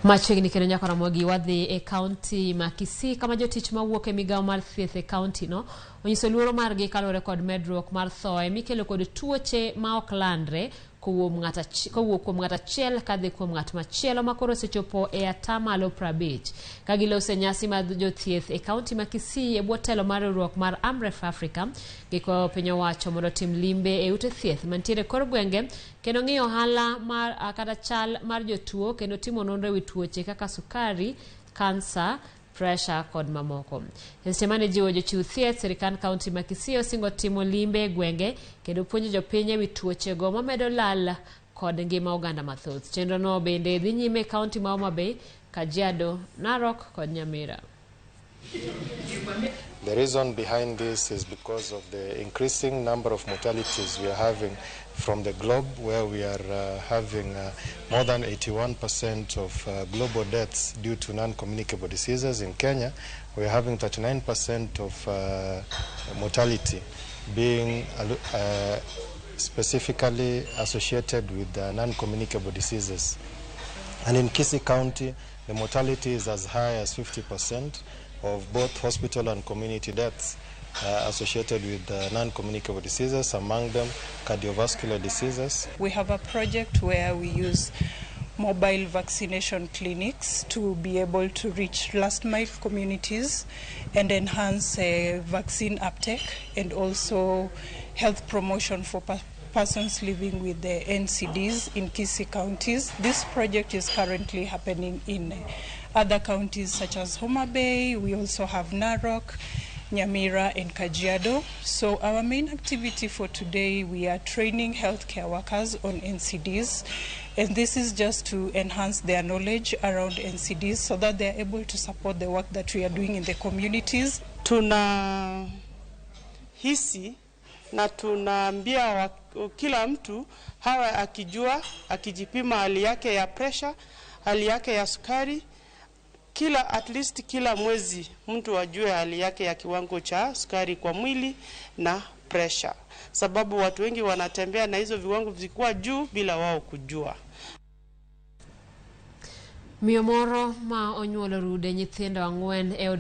Machiegni kendo nyaka Ramogi wadhi e kaonti ma Kisii kama jotich mawuok e Migago mar thieth e kaonti no onyiso luoro margi kalore kod medruok mar thoe mikelo kod tuoche ma ok landre kowuok kuom ng'at achiel kadhi kuom ng'at machielo makoro osechopo e atamalo 50 ka gilose nyasi mar Jothieth e kaonti ma Kisii e bwo telo mar riwruok mar Amref Africa giko piny owacho mondo tim limbe e ute thieth mantiere kor gwenge kendo ng'iyo ohala mar kata chal mar jotuo kendo timo nonro wi tuoche kaka sukari, kansa, pressure kod mamoko. Semane jiwo jochiw thieth sirikand kaunti ma Kisii osingo timo limbe gwenge kendo puonjo jopiny wi tuoche go mamedo lal kod ngima oganda mathoth. Chenro no bende dhi nyime kaunti ma Homa Bay, Kajiado, Narok kod Nyamira. The reason behind this is because of the increasing number of mortalities we are having from the globe, where we are having more than 81% of global deaths due to non-communicable diseases. In Kenya, we are having 39% of mortality being specifically associated with non-communicable diseases. And in Kisii County, the mortality is as high as 50% of both hospital and community deaths associated with non-communicable diseases, among them cardiovascular diseases. We have a project where we use mobile vaccination clinics to be able to reach last mile communities and enhance vaccine uptake and also health promotion for persons living with the NCDs in Kisii counties. This project is currently happening in other counties such as Homa Bay. We also have Narok, Nyamira and Kajiado. So our main activity for today, we are training healthcare workers on NCDs, and this is just to enhance their knowledge around NCDs so that they are able to support the work that we are doing in the communities. Tuna hisi na tunaambia kila mtu hawa akijua, akijipima hali yake ya pressure, hali yake ya sukari, at least kila mwezi mtu ajue hali yake ya kiwango cha sukari kwa mwili na pressure, sababu watu wengi wanatembea na hizo viwango vikikuwa juu bila wao kujua. Miyo moro ma onyuolo rude nyithindo 4